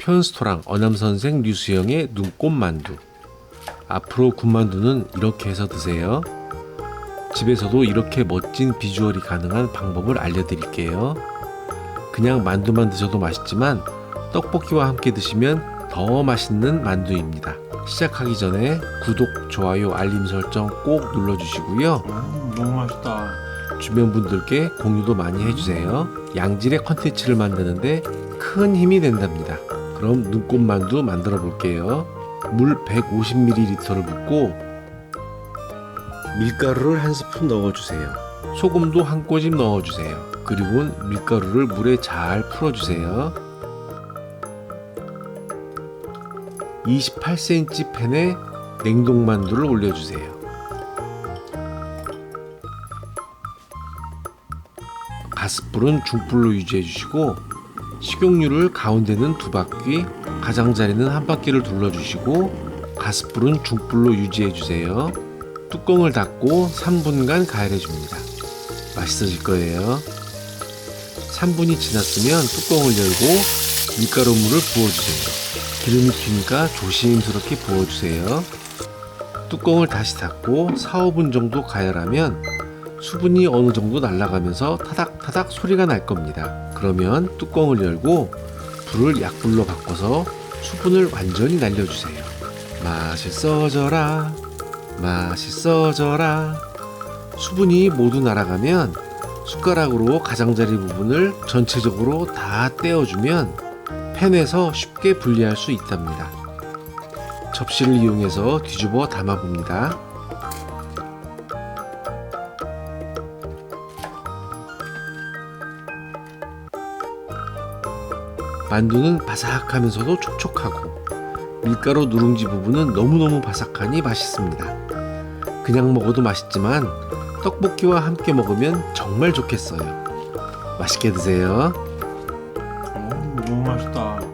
표현스토랑 어남선생 류수영의 눈꽃만두. 앞으로 군만두는 이렇게 해서 드세요. 집에서도 이렇게 멋진 비주얼이 가능한 방법을 알려드릴게요. 그냥 만두만 드셔도 맛있지만 떡볶이와 함께 드시면 더 맛있는 만두입니다. 시작하기 전에 구독, 좋아요, 알림 설정 꼭 눌러주시고요. 너무 맛있다. 주변 분들께 공유도 많이 해주세요. 양질의 컨텐츠를 만드는데 큰 힘이 된답니다. 그럼 눈꽃만두 만들어 볼게요. 물 150ml를 붓고 밀가루를 한 스푼 넣어주세요. 소금도 한 꼬집 넣어주세요. 그리고 밀가루를 물에 잘 풀어주세요. 28cm 팬에 냉동만두를 올려주세요. 가스불은 중불로 유지해주시고 식용유를 가운데는 2바퀴, 가장자리는 1바퀴를 둘러주시고 가스불은 중불로 유지해주세요. 뚜껑을 닫고 3분간 가열해줍니다. 맛있어질 거예요. 3분이 지났으면 뚜껑을 열고 밀가루물을 부어주세요. 기름이 튀니까 조심스럽게 부어주세요. 뚜껑을 다시 닫고 4, 5분 정도 가열하면 수분이 어느 정도 날아가면서 타닥타닥 소리가 날 겁니다. 그러면 뚜껑을 열고 불을 약불로 바꿔서 수분을 완전히 날려주세요. 맛있어져라, 맛있어져라. 수분이 모두 날아가면 숟가락으로 가장자리 부분을 전체적으로 다 떼어주면 팬에서 쉽게 분리할 수 있답니다. 접시를 이용해서 뒤집어 담아봅니다. 만두는 바삭하면서도 촉촉하고 밀가루 누룽지 부분은 너무너무 바삭하니 맛있습니다. 그냥 먹어도 맛있지만 떡볶이와 함께 먹으면 정말 좋겠어요. 맛있게 드세요. 너무 맛있다.